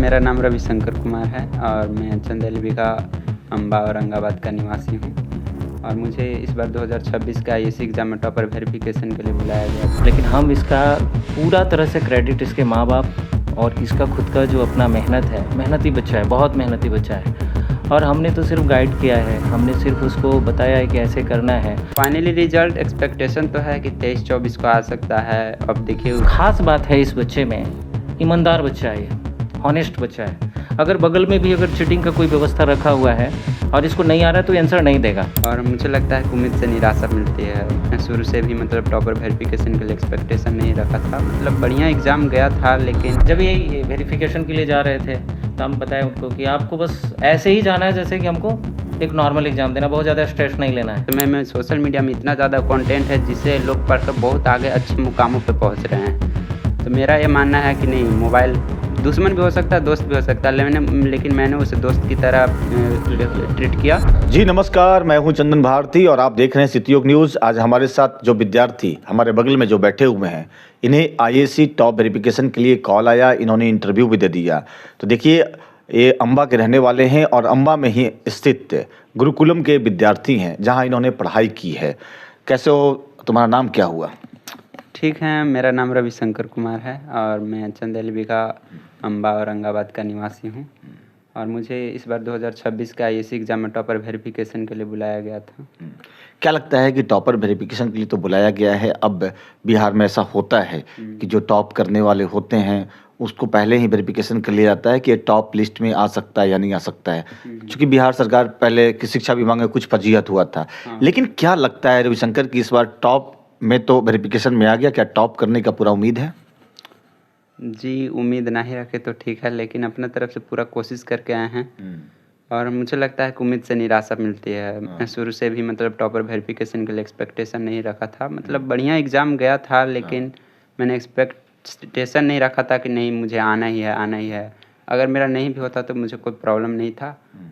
मेरा नाम रविशंकर कुमार है और मैं चंदेल बिघा अम्बा औरंगाबाद का निवासी हूँ और मुझे इस बार 2026 का आईएएस एग्ज़ाम में टॉपर वेरिफिकेशन के लिए बुलाया गया था। लेकिन हम इसका पूरा तरह से क्रेडिट इसके माँ बाप और इसका खुद का जो अपना मेहनत है, मेहनती बच्चा है, बहुत मेहनती बच्चा है और हमने तो सिर्फ गाइड किया है, हमने सिर्फ उसको बताया है कि ऐसे करना है। फाइनली रिजल्ट एक्सपेक्टेशन तो है कि 23-24 को आ सकता है। अब देखिए, खास बात है इस बच्चे में, ईमानदार बच्चा है, हॉनेस्ट बच्चा है। अगर बगल में भी अगर चीटिंग का कोई व्यवस्था रखा हुआ है और इसको नहीं आ रहा है तो आंसर नहीं देगा। और मुझे लगता है कि उम्मीद से निराशा मिलती है। मैं शुरू से भी टॉपर वेरिफिकेशन के लिए एक्सपेक्टेशन नहीं रखा था। बढ़िया एग्ज़ाम गया था, लेकिन जब ये वेरिफिकेशन के लिए जा रहे थे तो हम बताए उनको कि आपको बस ऐसे ही जाना है जैसे कि हमको एक नॉर्मल एग्ज़ाम देना, बहुत ज़्यादा स्ट्रेस नहीं लेना है। तो मैं सोशल मीडिया में इतना ज़्यादा कंटेंट है जिससे लोग पढ़कर बहुत आगे अच्छे मुकामों पे पहुंच रहे हैं। तो मेरा ये मानना है कि नहीं, मोबाइल दुश्मन भी हो सकता है, दोस्त भी हो सकता है, लेकिन मैंने उसे दोस्त की तरह ट्रीट किया। जी नमस्कार, मैं हूं चंदन भारती और आप देख रहे हैं सिटी योग न्यूज़। आज हमारे साथ जो विद्यार्थी हमारे बगल में जो बैठे हुए हैं, इन्हें आईएएस टॉप वेरिफिकेशन के लिए कॉल आया, इन्होंने इंटरव्यू भी दे दिया। तो देखिए, ये अम्बा के रहने वाले हैं और अम्बा में ही स्थित गुरुकुलम के विद्यार्थी हैं जहाँ इन्होंने पढ़ाई की है। कैसे हो, तुम्हारा नाम क्या हुआ? ठीक है, मेरा नाम रविशंकर कुमार है और मैं चंदेल बिघा अम्बा औरंगाबाद का निवासी हूँ और मुझे इस बार 2026 का आईएएस एग्ज़ाम में टॉपर वेरिफिकेशन के लिए बुलाया गया था। क्या लगता है कि टॉपर वेरिफिकेशन के लिए तो बुलाया गया है, अब बिहार में ऐसा होता है कि जो टॉप करने वाले होते हैं उसको पहले ही वेरिफिकेशन कर लिया जाता है कि ये टॉप लिस्ट में आ सकता है या नहीं आ सकता है, क्योंकि बिहार सरकार पहले की शिक्षा विभाग में कुछ फजीहत हुआ था। लेकिन क्या लगता है रविशंकर की इस बार टॉप में तो वेरिफिकेशन में आ गया, क्या टॉप करने का पूरा उम्मीद है? जी, उम्मीद नहीं रखे तो ठीक है, लेकिन अपने तरफ से पूरा कोशिश करके आए हैं और मुझे लगता है कि उम्मीद से निराशा मिलती है। मैं शुरू से भी टॉपर वेरिफिकेशन के लिए एक्सपेक्टेशन नहीं रखा था। बढ़िया एग्ज़ाम गया था, लेकिन मैंने एक्सपेक्टेशन नहीं रखा था कि नहीं, मुझे आना ही है, आना ही है। अगर मेरा नहीं भी होता तो मुझे कोई प्रॉब्लम नहीं था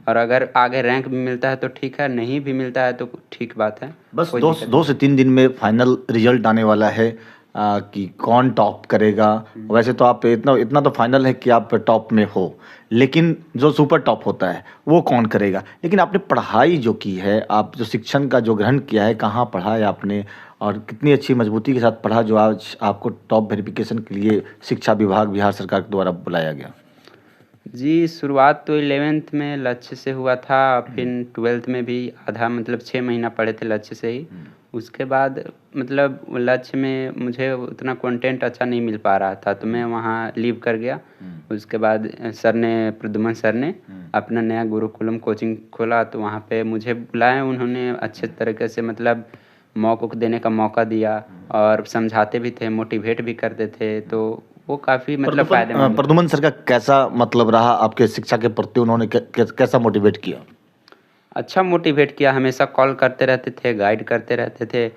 और अगर आगे रैंक भी मिलता है तो ठीक है, नहीं भी मिलता है तो ठीक बात है। बस 2 से 3 दिन में फाइनल रिजल्ट आने वाला है कि कौन टॉप करेगा। वैसे तो आप इतना तो फाइनल है कि आप टॉप में हो, लेकिन जो सुपर टॉप होता है वो कौन करेगा। लेकिन आपने पढ़ाई जो की है, आप जो शिक्षण का जो ग्रहण किया है, कहाँ पढ़ा है आपने और कितनी अच्छी मजबूती के साथ पढ़ा जो आज आपको टॉप वेरिफिकेशन के लिए शिक्षा विभाग बिहार सरकार के द्वारा बुलाया गया? जी, शुरुआत तो 11th में लक्ष्य से हुआ था, फिर 12th में भी आधा 6 महीना पढ़े थे लक्ष्य से ही। उसके बाद लक्ष्य में मुझे उतना कंटेंट अच्छा नहीं मिल पा रहा था, तो मैं वहाँ लीव कर गया। उसके बाद प्रद्युमन सर ने अपना नया गुरुकुलम कोचिंग खोला, तो वहाँ पे मुझे बुलाया। उन्होंने अच्छे तरीके से मौक़ों को देने का मौका दिया और समझाते भी थे, मोटिवेट भी करते थे, तो वो काफ़ी फायदेमंद। प्रद्युमन सर का कैसा रहा आपके शिक्षा के प्रति? उन्होंने कैसा मोटिवेट किया? अच्छा मोटिवेट किया, हमेशा कॉल करते रहते थे, गाइड करते रहते थे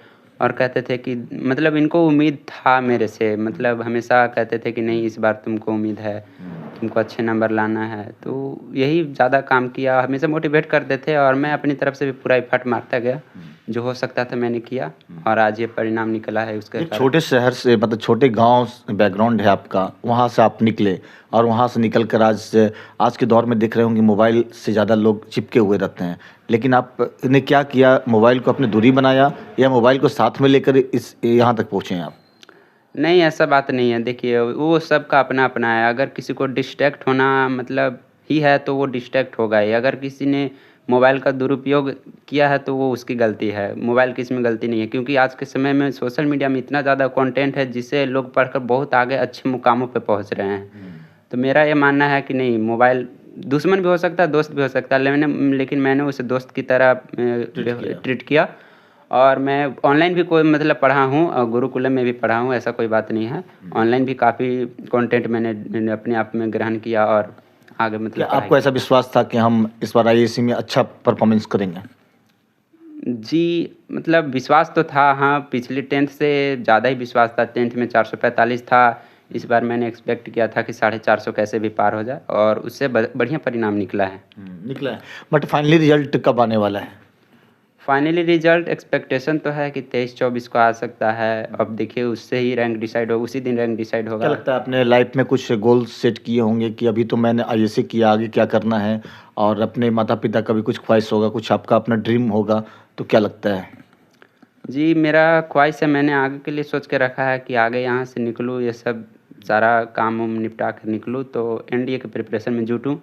और कहते थे कि इनको उम्मीद था मेरे से। हमेशा कहते थे कि नहीं, इस बार तुमको उम्मीद है, तुमको अच्छे नंबर लाना है। तो यही ज़्यादा काम किया, हमेशा मोटिवेट करते थे और मैं अपनी तरफ से भी पूरा एफर्ट मारता गया। जो हो सकता था मैंने किया और आज ये परिणाम निकला है। उसके छोटे शहर से, छोटे गांव बैकग्राउंड है आपका, वहां से आप निकले और वहां से निकल कर आज के दौर में देख रहे होंगे मोबाइल से ज़्यादा लोग चिपके हुए रहते हैं। लेकिन आपने क्या किया, मोबाइल को अपनी दूरी बनाया या मोबाइल को साथ में लेकर यहाँ तक पहुँचे हैं आप? नहीं, ऐसा बात नहीं है। देखिए, वो सबका अपना अपना है। अगर किसी को डिस्ट्रैक्ट होना ही है तो वो डिस्ट्रैक्ट होगा ही। अगर किसी ने मोबाइल का दुरुपयोग किया है तो वो उसकी गलती है, मोबाइल की इसमें गलती नहीं है। क्योंकि आज के समय में सोशल मीडिया में इतना ज़्यादा कंटेंट है जिससे लोग पढ़कर बहुत आगे अच्छे मुकामों पे पहुंच रहे हैं। तो मेरा ये मानना है कि नहीं, मोबाइल दुश्मन भी हो सकता है, दोस्त भी हो सकता है, लेकिन मैंने उसे दोस्त की तरह ट्रीट किया और मैं ऑनलाइन भी कोई पढ़ा हूँ और गुरुकुलम में भी पढ़ा हूँ, ऐसा कोई बात नहीं है। ऑनलाइन भी काफ़ी कंटेंट मैंने अपने आप में ग्रहण किया और आगे आपको ऐसा विश्वास था कि हम इस बार आईएएस में अच्छा परफॉर्मेंस करेंगे? जी, विश्वास तो था, हाँ। पिछली 10th से ज़्यादा ही विश्वास था। 10th में 445 था, इस बार मैंने एक्सपेक्ट किया था कि 450 कैसे भी पार हो जाए और उससे बढ़िया परिणाम निकला है। निकला है। बट फाइनली रिजल्ट कब आने वाला है? फाइनली रिजल्ट एक्सपेक्टेशन तो है कि 23-24 को आ सकता है। अब देखिए उससे ही रैंक डिसाइड होगा, उसी दिन रैंक डिसाइड क्या होगा। लगता है अपने लाइफ में कुछ गोल सेट किए होंगे कि अभी तो मैंने आईएससी किया, आगे क्या करना है, और अपने माता पिता का भी कुछ ख्वाहिश होगा, कुछ आपका अपना ड्रीम होगा, तो क्या लगता है? जी, मेरा ख्वाहिश है, मैंने आगे के लिए सोच के रखा है कि आगे यहाँ से निकलूँ, ये सब सारा काम वाम निपटा कर निकलूँ तो एनडीए के प्रिपरेशन में जुटूँ।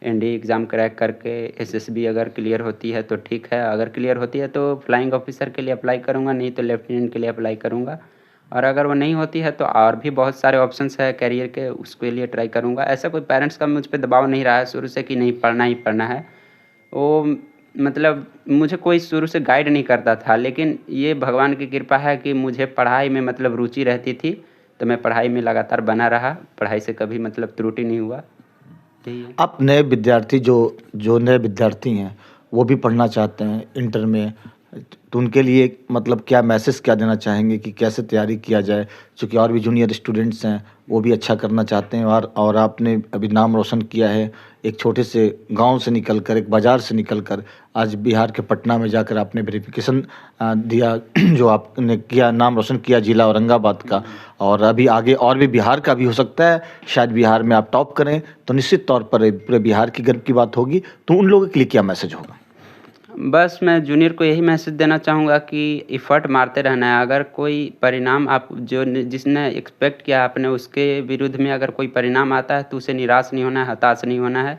एनडीए एग्ज़ाम क्रैक करके एसएसबी अगर क्लियर होती है तो ठीक है, अगर क्लियर होती है तो फ्लाइंग ऑफिसर के लिए अप्लाई करूँगा, नहीं तो लेफ्टिनेंट के लिए अप्लाई करूँगा। और अगर वो नहीं होती है तो और भी बहुत सारे ऑप्शंस है करियर के, उसके लिए ट्राई करूँगा। ऐसा कोई पेरेंट्स का मुझ पे दबाव नहीं रहा है शुरू से कि नहीं पढ़ना ही पढ़ना है। वो मतलब मुझे कोई शुरू से गाइड नहीं करता था, लेकिन ये भगवान की कृपा है कि मुझे पढ़ाई में मतलब रुचि रहती थी, तो मैं पढ़ाई में लगातार बना रहा, पढ़ाई से कभी मतलब त्रुटि नहीं हुआ। यही है। आप नए विद्यार्थी जो जो नए विद्यार्थी हैं वो भी पढ़ना चाहते हैं इंटर में, तो उनके लिए मतलब क्या मैसेज क्या देना चाहेंगे कि कैसे तैयारी किया जाए? क्योंकि और भी जूनियर स्टूडेंट्स हैं वो भी अच्छा करना चाहते हैं, और आपने अभी नाम रोशन किया है एक छोटे से गांव से निकलकर, एक बाज़ार से निकलकर आज बिहार के पटना में जाकर आपने वेरिफिकेशन दिया जो आपने किया, नाम रोशन किया जिला औरंगाबाद का, और अभी आगे और भी बिहार का भी हो सकता है, शायद बिहार में आप टॉप करें तो निश्चित तौर पर पूरे बिहार की गर्व की बात होगी। तो उन लोगों के लिए क्या मैसेज होगा? बस मैं जूनियर को यही मैसेज देना चाहूँगा कि एफर्ट मारते रहना है। अगर कोई परिणाम आप जो जिसने एक्सपेक्ट किया आपने उसके विरुद्ध में अगर कोई परिणाम आता है तो उसे निराश नहीं होना है, हताश नहीं होना है।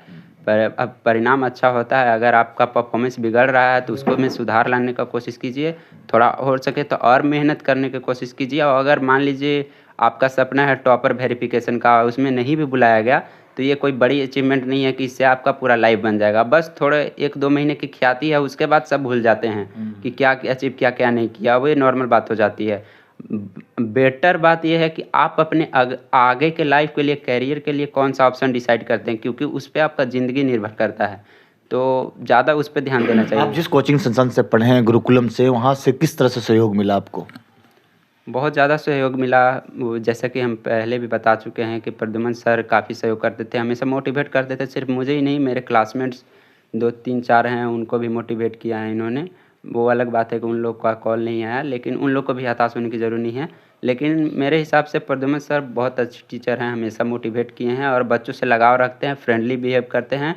पर अब परिणाम अच्छा होता है, अगर आपका परफॉर्मेंस बिगड़ रहा है तो उसको में सुधार लाने का कोशिश कीजिए, थोड़ा हो सके तो और मेहनत करने की कोशिश कीजिए। और अगर मान लीजिए आपका सपना है टॉपर वेरिफिकेशन का, उसमें नहीं भी बुलाया गया तो ये कोई बड़ी अचीवमेंट नहीं है कि इससे आपका पूरा लाइफ बन जाएगा। बस थोड़े 1-2 महीने की ख्याति है, उसके बाद सब भूल जाते हैं कि क्या अचीव किया क्या नहीं किया, वो ये नॉर्मल बात हो जाती है। बेटर बात ये है कि आप अपने आगे के लाइफ के लिए, करियर के लिए कौन सा ऑप्शन डिसाइड करते हैं, क्योंकि उस पर आपका ज़िंदगी निर्भर करता है, तो ज़्यादा उस पर ध्यान देना आप चाहिए। जिस कोचिंग संस्थान से पढ़े हैं, गुरुकुलम से, वहाँ से किस तरह से सहयोग मिला आपको? बहुत ज़्यादा सहयोग मिला। वो जैसा कि हम पहले भी बता चुके हैं कि प्रद्युमन सर काफ़ी सहयोग करते थे, हमेशा मोटिवेट करते थे। सिर्फ मुझे ही नहीं, मेरे क्लासमेट्स 2-3-4 हैं, उनको भी मोटिवेट किया है इन्होंने। वो अलग बात है कि उन लोग का कॉल नहीं आया, लेकिन उन लोग को भी हताश होने की ज़रूरत नहीं है। लेकिन मेरे हिसाब से प्रद्युमन सर बहुत अच्छे टीचर हैं, हमेशा मोटिवेट किए हैं और बच्चों से लगाव रखते हैं, फ्रेंडली बिहेव करते हैं।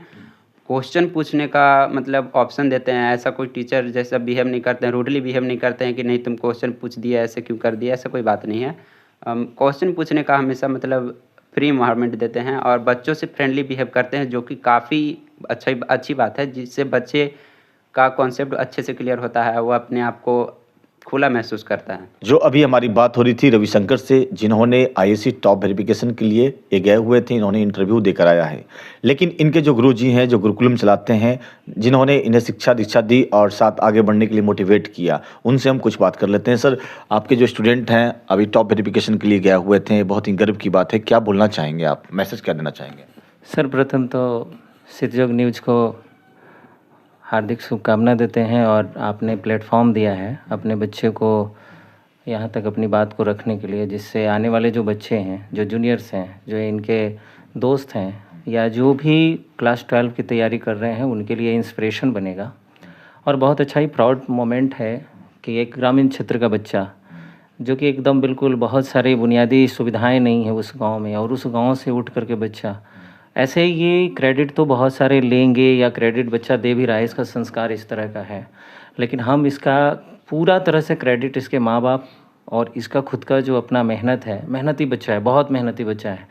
क्वेश्चन पूछने का मतलब ऑप्शन देते हैं, ऐसा कोई टीचर जैसा बिहेव नहीं करते हैं, रूडली बिहेव नहीं करते हैं कि नहीं तुम क्वेश्चन पूछ दिया, ऐसे क्यों कर दिया, ऐसा कोई बात नहीं है। क्वेश्चन पूछने का हमेशा मतलब फ्री इन्वायरमेंट देते हैं और बच्चों से फ्रेंडली बिहेव करते हैं, जो कि काफ़ी अच्छी बात है, जिससे बच्चे का कॉन्सेप्ट अच्छे से क्लियर होता है, वो अपने आप को खुला महसूस करता है। जो अभी हमारी बात हो रही थी रविशंकर से, जिन्होंने आईएससी टॉप वेरिफिकेशन के लिए ये गए हुए थे, इन्होंने इंटरव्यू देकर आया है। लेकिन इनके जो गुरुजी हैं, जो गुरुकुलम चलाते हैं, जिन्होंने इन्हें शिक्षा दीक्षा दी और साथ आगे बढ़ने के लिए मोटिवेट किया, उनसे हम कुछ बात कर लेते हैं। सर, आपके जो स्टूडेंट हैं अभी टॉप वेरिफिकेशन के लिए गए हुए थे, बहुत ही गर्व की बात है, क्या बोलना चाहेंगे आप, मैसेज क्या देना चाहेंगे? सर्वप्रथम तो क्षितियोग न्यूज़ को हार्दिक शुभकामना देते हैं, और आपने प्लेटफॉर्म दिया है अपने बच्चे को यहाँ तक अपनी बात को रखने के लिए, जिससे आने वाले जो बच्चे हैं, जो जूनियर्स हैं, जो इनके दोस्त हैं, या जो भी क्लास 12 की तैयारी कर रहे हैं, उनके लिए इंस्पिरेशन बनेगा। और बहुत अच्छा ही प्राउड मोमेंट है कि एक ग्रामीण क्षेत्र का बच्चा, जो कि एकदम बिल्कुल बहुत सारी बुनियादी सुविधाएं नहीं है उस गांव में, और उस गांव से उठ करके बच्चा ऐसे, ये क्रेडिट तो बहुत सारे लेंगे या क्रेडिट बच्चा दे भी रहा है, इसका संस्कार इस तरह का है, लेकिन हम इसका पूरा तरह से क्रेडिट इसके माँ बाप और इसका खुद का जो अपना मेहनत है, मेहनती बच्चा है, बहुत मेहनती बच्चा है।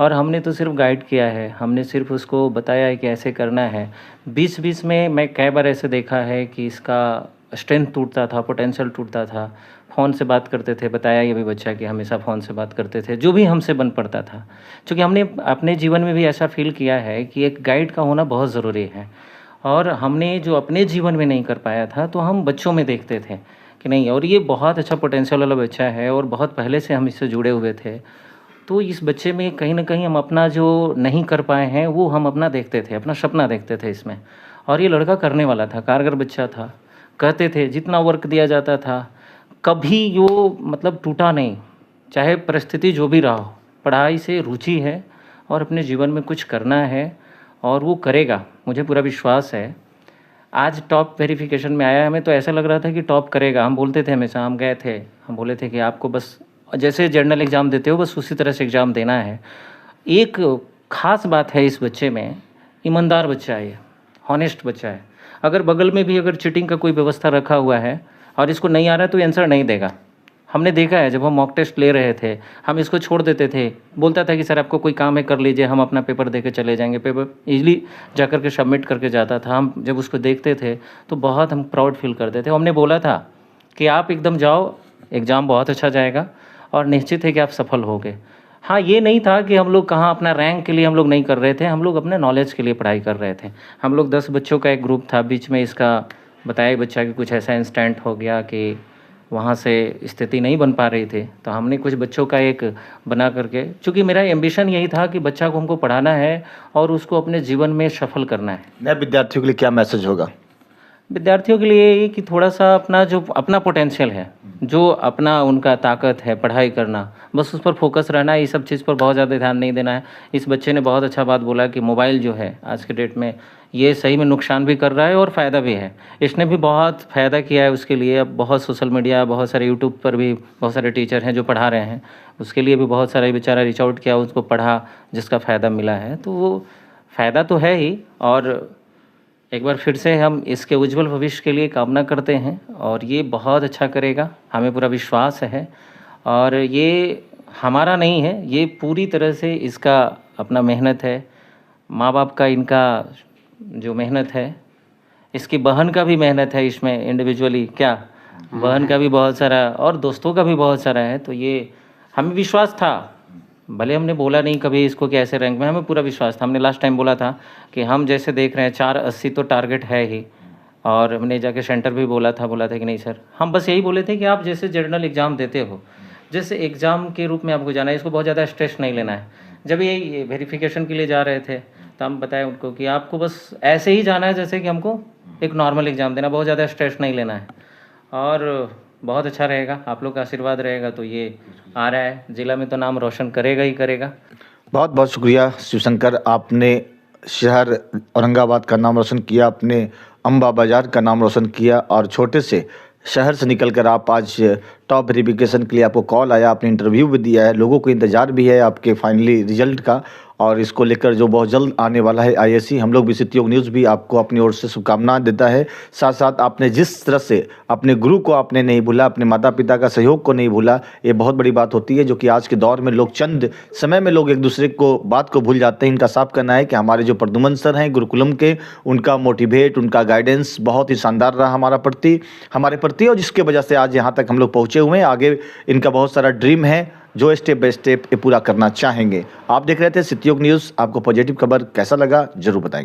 और हमने तो सिर्फ गाइड किया है, हमने सिर्फ उसको बताया है कि ऐसे करना है। बीच में मैं कई बार ऐसे देखा है कि इसका स्ट्रेंथ टूटता था, पोटेंशियल टूटता था, फ़ोन से बात करते थे, बताया ये भी बच्चा कि हमेशा फ़ोन से बात करते थे, जो भी हमसे बन पड़ता था। क्योंकि हमने अपने जीवन में भी ऐसा फील किया है कि एक गाइड का होना बहुत ज़रूरी है, और हमने जो अपने जीवन में नहीं कर पाया था तो हम बच्चों में देखते थे कि नहीं, और ये बहुत अच्छा पोटेंशियल वाला बच्चा है और बहुत पहले से हम इससे जुड़े हुए थे। तो इस बच्चे में कहीं ना कहीं हम अपना जो नहीं कर पाए हैं वो हम अपना देखते थे, अपना सपना देखते थे इसमें। और ये लड़का करने वाला था, कारगर बच्चा था, कहते थे जितना वर्क दिया जाता था कभी वो मतलब टूटा नहीं, चाहे परिस्थिति जो भी रहा हो। पढ़ाई से रुचि है और अपने जीवन में कुछ करना है, और वो करेगा, मुझे पूरा विश्वास है। आज टॉप वेरिफिकेशन में आया, हमें तो ऐसा लग रहा था कि टॉप करेगा। हम बोलते थे हमेशा, हम गए थे, हम बोले थे कि आपको बस जैसे जर्नल एग्ज़ाम देते हो बस उसी तरह से एग्ज़ाम देना है। एक ख़ास बात है इस बच्चे में, ईमानदार बच्चा है ये, हॉनेस्ट बच्चा है। अगर बगल में भी अगर चीटिंग का कोई व्यवस्था रखा हुआ है और इसको नहीं आ रहा है तो आंसर नहीं देगा। हमने देखा है, जब हम मॉक टेस्ट ले रहे थे हम इसको छोड़ देते थे, बोलता था कि सर आपको कोई काम है कर लीजिए, हम अपना पेपर दे के चले जाएंगे। पेपर ईजिली जा कर के सबमिट करके जाता था। हम जब उसको देखते थे तो बहुत हम प्राउड फील करते थे। हमने बोला था कि आप एकदम जाओ, एग्ज़ाम बहुत अच्छा जाएगा और निश्चित है कि आप सफल होगे। हाँ, ये नहीं था कि हम लोग कहाँ अपना रैंक के लिए हम लोग नहीं कर रहे थे, हम लोग अपने नॉलेज के लिए पढ़ाई कर रहे थे। हम लोग 10 बच्चों का एक ग्रुप था, बीच में इसका बताया बच्चा कि कुछ ऐसा इंस्टेंट हो गया कि वहाँ से स्थिति नहीं बन पा रही थी, तो हमने कुछ बच्चों का एक बना करके, चूँकि मेरा एम्बिशन यही था कि बच्चा को हमको पढ़ाना है और उसको अपने जीवन में सफल करना है। नए विद्यार्थियों के लिए क्या मैसेज होगा? विद्यार्थियों के लिए ये कि थोड़ा सा अपना जो अपना पोटेंशियल है, जो अपना उनका ताकत है पढ़ाई करना, बस उस पर फोकस रहना है। ये सब चीज़ पर बहुत ज़्यादा ध्यान नहीं देना है। इस बच्चे ने बहुत अच्छा बात बोला कि मोबाइल जो है आज के डेट में ये सही में नुकसान भी कर रहा है और फ़ायदा भी है। इसने भी बहुत फ़ायदा किया है उसके लिए। अब बहुत सोशल मीडिया, बहुत सारे यूट्यूब पर भी बहुत सारे टीचर हैं जो पढ़ा रहे हैं, उसके लिए भी बहुत सारे बेचारा रीच आउट किया, उसको पढ़ा, जिसका फ़ायदा मिला है। तो वो फ़ायदा तो है ही, और एक बार फिर से हम इसके उज्जवल भविष्य के लिए कामना करते हैं और ये बहुत अच्छा करेगा, हमें पूरा विश्वास है। और ये हमारा नहीं है, ये पूरी तरह से इसका अपना मेहनत है, माँ बाप का इनका जो मेहनत है, इसकी बहन का भी मेहनत है इसमें इंडिविजुअली, क्या बहन का भी बहुत सारा और दोस्तों का भी बहुत सारा है। तो ये हमें विश्वास था, भले हमने बोला नहीं कभी इसको कि ऐसे रैंक में, हमें पूरा विश्वास था। हमने लास्ट टाइम बोला था कि हम जैसे देख रहे हैं 480 तो टारगेट है ही, और हमने जाके सेंटर भी बोला था कि नहीं सर, हम बस यही बोले थे कि आप जैसे जर्नल एग्ज़ाम देते हो, जैसे एग्ज़ाम के रूप में आपको जाना है, इसको बहुत ज़्यादा स्ट्रेस नहीं लेना है। जब ये वेरिफिकेशन के लिए जा रहे थे तो हम बताए उनको कि आपको बस ऐसे ही जाना है जैसे कि हमको एक नॉर्मल एग्ज़ाम देना, बहुत ज़्यादा स्ट्रेस नहीं लेना है। और बहुत अच्छा रहेगा, आप लोग का आशीर्वाद रहेगा तो ये आ रहा है, ज़िला में तो नाम रोशन करेगा ही करेगा। बहुत बहुत शुक्रिया शिवशंकर, आपने शहर औरंगाबाद का नाम रोशन किया, आपने अम्बा बाज़ार का नाम रोशन किया, और छोटे से शहर से निकलकर आप आज टॉप वेरिफिकेशन के लिए आपको कॉल आया, आपने इंटरव्यू भी दिया है, लोगों को इंतज़ार भी है आपके फाइनली रिजल्ट का, और इसको लेकर जो बहुत जल्द आने वाला है आईएससी, हम लोग भी सिटीयोग न्यूज़ भी आपको अपनी ओर से शुभकामनाएं देता है। साथ साथ आपने जिस तरह से अपने गुरु को आपने नहीं भूला, अपने माता पिता का सहयोग को नहीं भूला, ये बहुत बड़ी बात होती है, जो कि आज के दौर में लोग चंद समय में लोग एक दूसरे को बात को भूल जाते हैं। इनका साफ कहना है कि हमारे जो प्रद्युमन सर हैं गुरुकुलम के, उनका मोटिवेट, उनका गाइडेंस बहुत ही शानदार रहा हमारे प्रति, और जिसके वजह से आज यहाँ तक हम लोग पहुँचे हुए हैं। आगे इनका बहुत सारा ड्रीम है जो स्टेप बाय स्टेप ये पूरा करना चाहेंगे। आप देख रहे थे सिटीयोग न्यूज़, आपको पॉजिटिव खबर कैसा लगा जरूर बताएं।